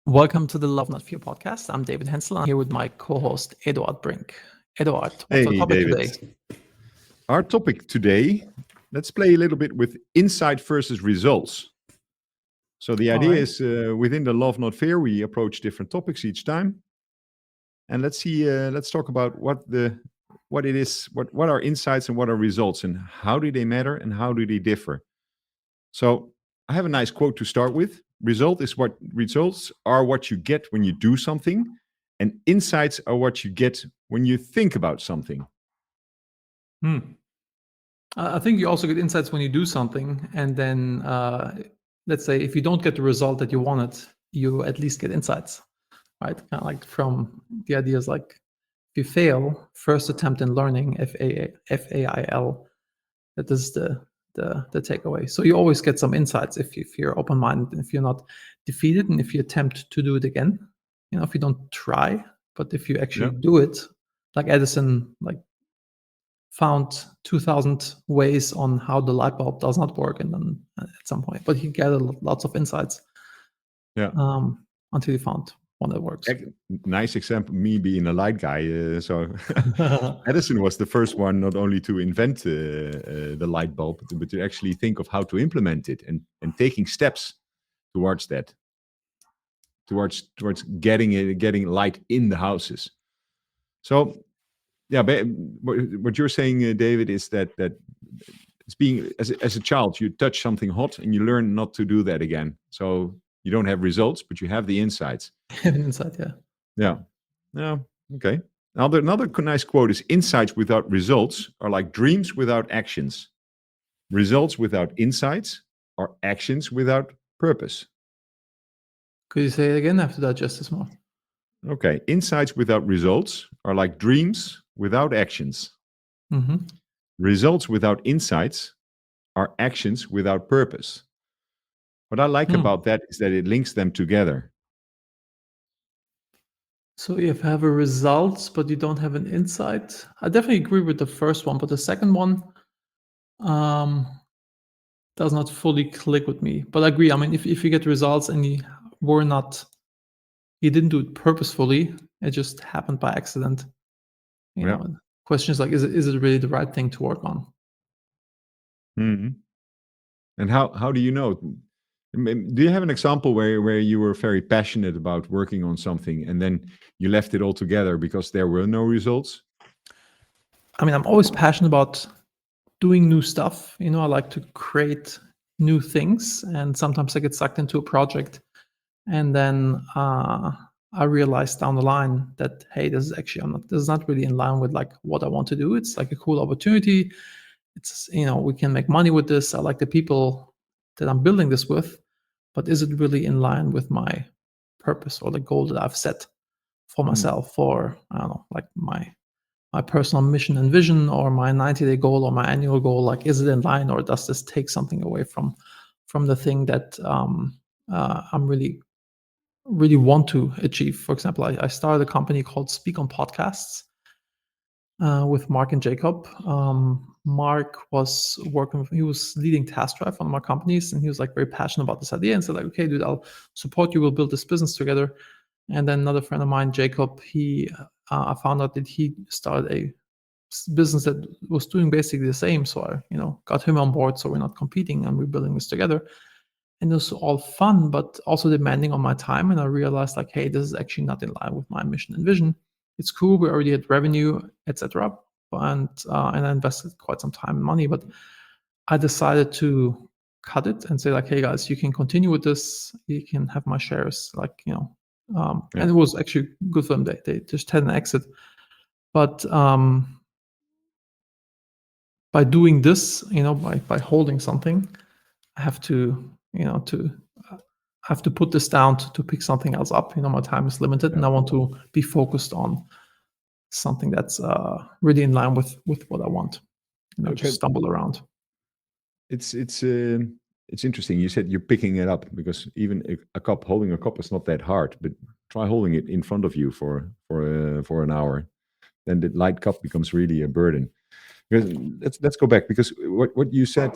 Welcome to the Love Not Fear podcast. I'm David Henzel. I'm here with my co-host Eduard Brink. Eduard, what's our Hey, topic David. today? Our topic today, let's play a little bit with insight versus results. So the idea right. is within the Love Not Fear, we approach different topics each time. And let's talk about what it is, what are insights and what are results and how do they matter and how do they differ. So I have a nice quote to start with. Results are what you get when you do something, and insights are what you get when you think about something. I think you also get insights when you do something, and then let's say if you don't get the result that you wanted, you at least get insights, right? Kind of like from the ideas like if you fail, first attempt in learning, FAIL, that is the takeaway. So you always get some insights if you're open-minded, if you're not defeated, and if you attempt to do it again. If you don't try, but if you actually do it, like Edison, found 2,000 ways on how the light bulb does not work, and then at some point, but he gathered lots of insights. Until he found one that works. Nice example, me being a light guy. So Edison was the first one not only to invent the light bulb, but to actually think of how to implement it and taking steps towards that, towards getting light in the houses. So yeah, what you're saying, David, is that it's being as a child, you touch something hot and you learn not to do that again. So you don't have results, but you have the insights. Have an insight, yeah. Yeah. Okay. Another nice quote is: insights without results are like dreams without actions. Results without insights are actions without purpose. Could you say it again? I have to digest this more. Okay. Insights without results are like dreams without actions. Mm-hmm. Results without insights are actions without purpose. What I like about that is that it links them together. So you have a result, but you don't have an insight. I definitely agree with the first one, but the second one does not fully click with me. But I agree. I mean, if you get results and you didn't do it purposefully, it just happened by accident. You know, question is like, is it really the right thing to work on? Mm-hmm. And how do you know? Do you have an example where you were very passionate about working on something and then you left it all together because there were no results? I mean, I'm always passionate about doing new stuff. I like to create new things, and sometimes I get sucked into a project, and then I realize down the line that, hey, this is not really in line with like what I want to do. It's like a cool opportunity. It's, we can make money with this. I like the people that I'm building this with, but is it really in line with my purpose or the goal that I've set for myself, for, I don't know, like my personal mission and vision, or my 90-day goal or my annual goal? Like, is it in line, or does this take something away from the thing that I'm really want to achieve? For example, I started a company called Speak on Podcasts with Mark and Jacob. Mark was he was leading Task Drive on my companies, and he was like very passionate about this idea and said like, okay, dude, I'll support you. We'll build this business together. And then another friend of mine, Jacob, I found out that he started a business that was doing basically the same. So I, got him on board. So we're not competing and we're building this together. And it was all fun, but also demanding on my time. And I realized like, hey, this is actually not in line with my mission and vision. It's cool. We already had revenue, etc. And I invested quite some time and money, but I decided to cut it and say like, hey guys, you can continue with this. You can have my shares, like, and it was actually good for them. They just had an exit. But by doing this, by holding something, I have to, have to put this down to pick something else up. My time is limited, and I want to be focused on something that's really in line with what I want. Just stumble around. It's interesting. You said you're picking it up because even holding a cup is not that hard. But try holding it in front of you for an hour, then the light cup becomes really a burden. Because let's go back, because what you said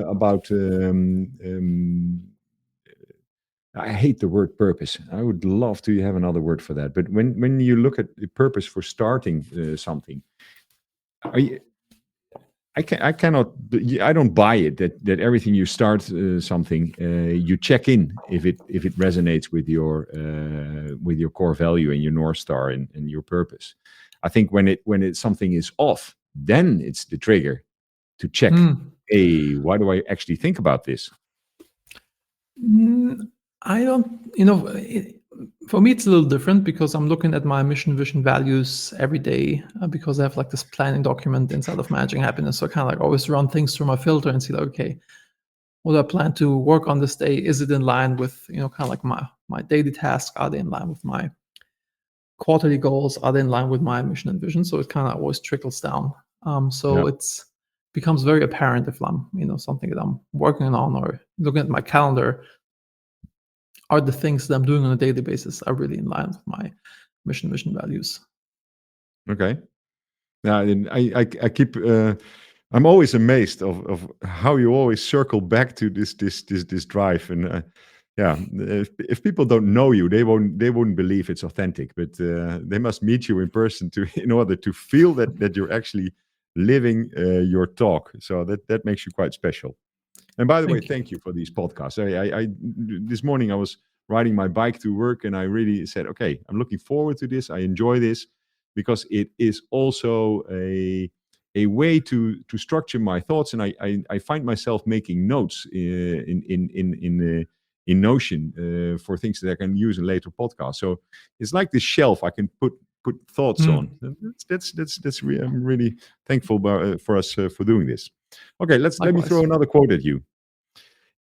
about I hate the word purpose. I would love to have another word for that. But when you look at the purpose for starting something, are you, I don't buy it that everything you start something you check in if it resonates with your core value and your North Star and your purpose. I think when something is off, then it's the trigger to check. Hey, why do I actually think about this? I don't, for me, it's a little different because I'm looking at my mission, vision, values every day because I have like this planning document inside of Managing Happiness. So I kind of like always run things through my filter and see like, okay, what do I plan to work on this day? Is it in line with, kind of like my daily tasks? Are they in line with my quarterly goals? Are they in line with my mission and vision? So it kind of always trickles down. It's becomes very apparent if I'm, something that I'm working on or looking at my calendar, are the things that I'm doing on a daily basis are really in line with my mission, vision, values. Okay. Now, I keep. I'm always amazed of how you always circle back to this drive, and if people don't know you, they wouldn't believe it's authentic. But they must meet you in person in order to feel that you're actually living your talk. So that makes you quite special. And by the way, thank you for these podcasts. I this morning I was riding my bike to work, and I really said, okay, I'm looking forward to this. I enjoy this because it is also a way to structure my thoughts, and I find myself making notes in Notion for things that I can use in later podcasts. So it's like this shelf I can put thoughts on. That's I'm really thankful for us for doing this. Okay, let me throw another quote at you.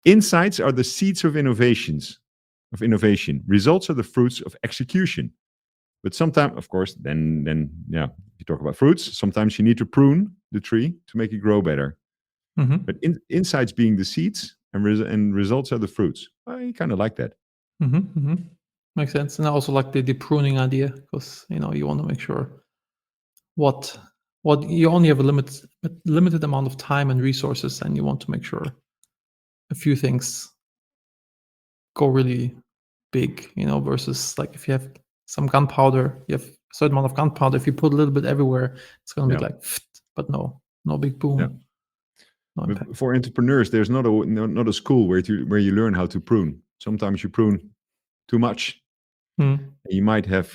Insights are the seeds of innovation. Results are the fruits of execution. But sometimes, of course, then you talk about fruits. Sometimes you need to prune the tree to make it grow better. But insights being the seeds and results are the fruits. I kind of like that. Makes sense. And I also like the pruning idea because you want to make sure what you only have a limited amount of time and resources, and you want to make sure a few things go really big, versus like if you have some gunpowder, you have a certain amount of gunpowder. If you put a little bit everywhere, it's going to be like, but no big boom. Yeah. But for entrepreneurs, there's not a school where you learn how to prune. Sometimes you prune too much. You might have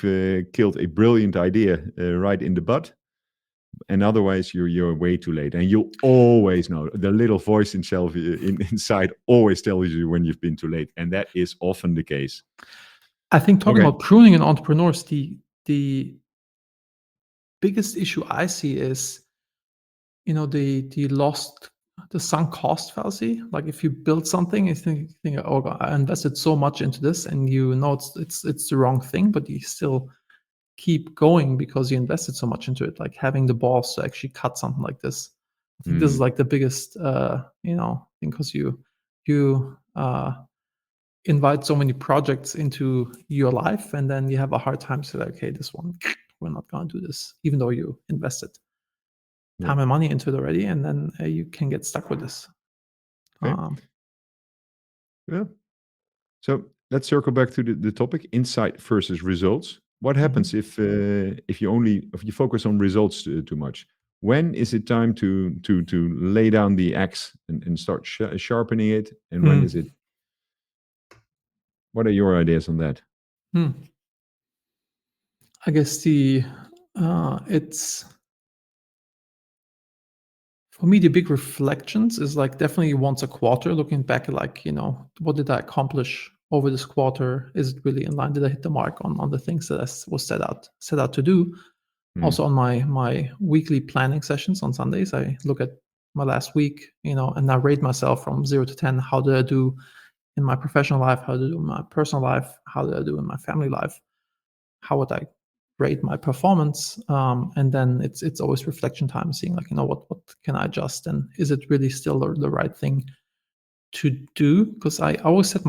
killed a brilliant idea right in the bud, and otherwise you're way too late. And you'll always know the little voice inside always tells you when you've been too late, and that is often the case. I think talking about pruning in entrepreneurs, the biggest issue I see is the sunk cost fallacy. Like if you build something, you think, oh God, I invested so much into this, and it's the wrong thing, but you still keep going because you invested so much into it. Like having the balls to actually cut something like this. I think this is like the biggest, because you invite so many projects into your life, and then you have a hard time to say, okay, this one we're not going to do this, even though you invested time and money into it already, and then you can get stuck with this. So let's circle back to the topic: insight versus results. What happens if you focus on results too much? When is it time to lay down the axe and start sharpening it? And when is it? What are your ideas on that? I guess it's, for me, the big reflections is like definitely once a quarter, looking back at like, what did I accomplish over this quarter? Is it really in line? Did I hit the mark on the things that I was set out to do? Also on my weekly planning sessions on Sundays, I look at my last week, and I rate myself from 0 to 10. How did I do in my professional life? How did I do in my personal life? How did I do in my family life? How would I rate my performance? And then it's always reflection time, seeing like, what can I adjust, and is it really still the right thing to do? Because I always set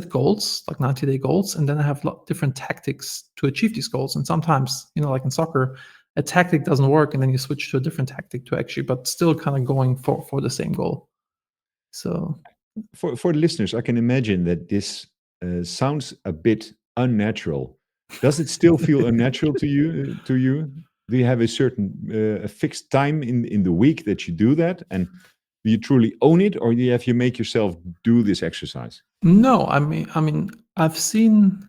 goals, like 90-day goals, and then I have different tactics to achieve these goals. And sometimes, like in soccer, a tactic doesn't work, and then you switch to a different tactic to actually, but still kind of going for the same goal. So for the listeners, I can imagine that this sounds a bit unnatural. Does it still feel unnatural to you? Do you have a certain a fixed time in the week that you do that, and do you truly own it, or do you make yourself do this exercise? No, I've seen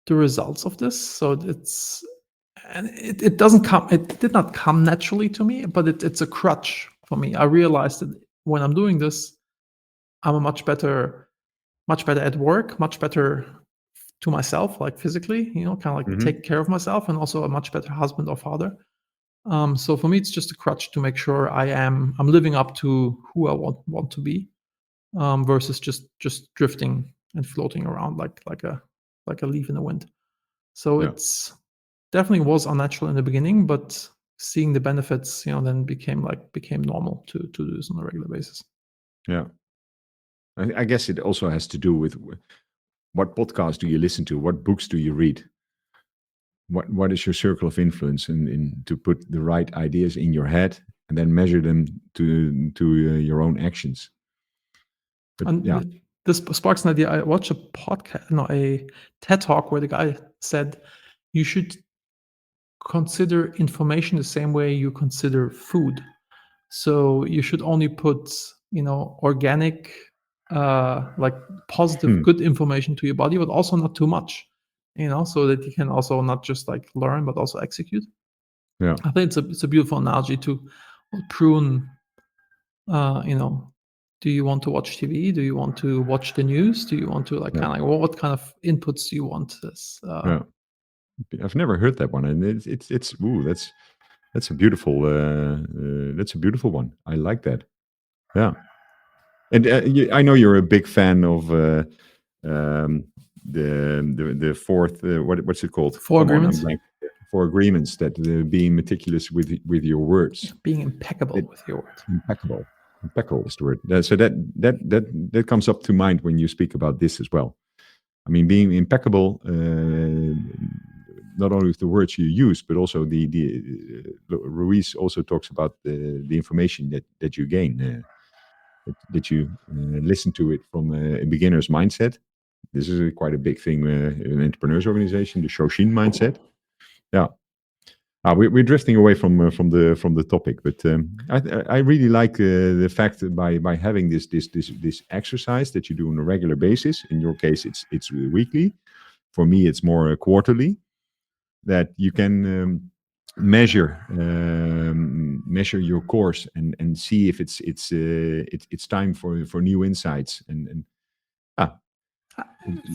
the results of this, so it doesn't come. It did not come naturally to me, but it's a crutch for me. I realized that when I'm doing this, I'm a much better at work, much better to myself, like physically, kind of like take care of myself, and also a much better husband or father. So for me, it's just a crutch to make sure I'm living up to who I want to be, versus just drifting and floating around like a leaf in the wind. So Yeah. it's definitely was unnatural in the beginning, but seeing the benefits, then became normal to do this on a regular basis. Yeah. I guess it also has to do with what podcast do you listen to, what books do you read, what is your circle of influence, in to put the right ideas in your head and then measure them to your own actions. But And yeah, this sparks an idea. I watched a podcast, no, a TED talk where the guy said you should consider information the same way you consider food. So you should only put, organic, like positive, good information to your body, but also not too much, so that you can also not just like learn, but also execute. yeah, I think it's a beautiful analogy to prune. Uh, you know, do you want to watch TV? Do you want to watch the news? Do you want to yeah, kind of like what kind of inputs do you want? This yeah. I've never heard that one, and it's ooh, that's a beautiful one. I like that. Yeah, and I know you're a big fan of um, the fourth. What's it called? Four Come on, I'm agreements, blank. Four agreements, that being meticulous with your words. being impeccable It, with your word. impeccable. Impeccable is the word. So that comes up to mind when you speak about this as well. I mean, being impeccable, not only with the words you use, but also Ruiz also talks about the information that you gain, that you listen to it from a beginner's mindset. This is quite a big thing in entrepreneurs organization, the Shoshin mindset. Yeah. We're drifting away from the topic, but I really like the fact that by having this exercise that you do on a regular basis. In your case, it's weekly. For me, it's more quarterly. That you can measure your course and see if it's time for new insights and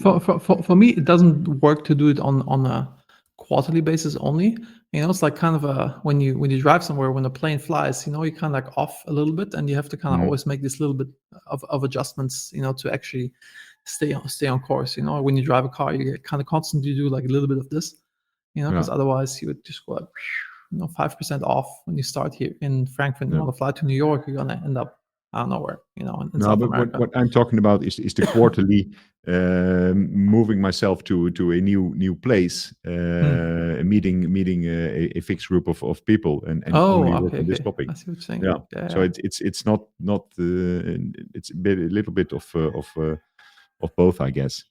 For me, it doesn't work to do it on a quarterly basis only. It's like kind of when you drive somewhere, when a plane flies, you're kind of like off a little bit, and you have to kind of always make this little bit of adjustments, to actually stay on course. When you drive a car, you kind of constantly do like a little bit of this, because otherwise you would just go like, 5% off when you start here in Frankfurt. You want to fly to New York, you're gonna end up I don't know where, in No, South but America. what I'm talking about is the quarterly moving myself to a new place, meeting a fixed group of people and only work on this topic. I see what you're saying. Yeah. So it's not it's a little bit of both, I guess.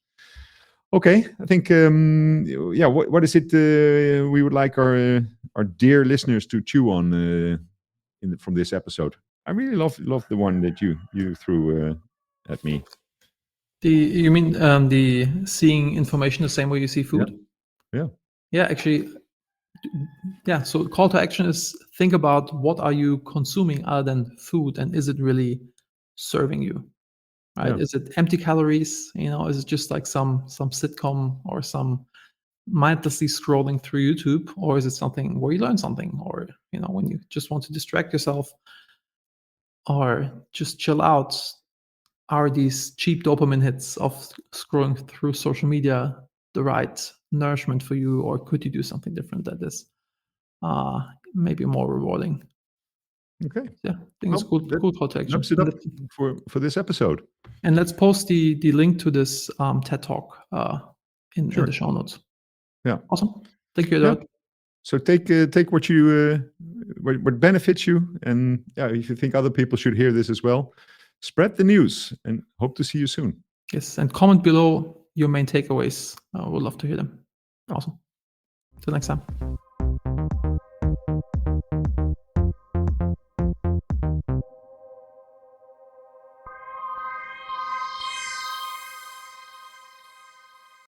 Okay, I think what is it we would like our dear listeners to chew on from this episode? I really love the one that you threw at me. You mean the seeing information the same way you see food? Yeah. Yeah, actually, yeah. So call to action is think about what are you consuming other than food, and is it really serving you? Right? Yeah. Is it empty calories? Is it just like some sitcom or some mindlessly scrolling through YouTube, or is it something where you learn something, or when you just want to distract yourself or just chill out? Are these cheap dopamine hits of scrolling through social media the right nourishment for you, or could you do something different that is maybe more rewarding? Okay. Yeah, I think it's Well, cool call to action. wraps it up for this episode. And let's post the link to this TED Talk in the show notes. Yeah. Awesome. Thank you, Eduard. Yeah. So take what you what benefits you, and if you think other people should hear this as well, spread the news, and hope to see you soon. Yes, and comment below your main takeaways. Would love to hear them. Awesome. Till next time.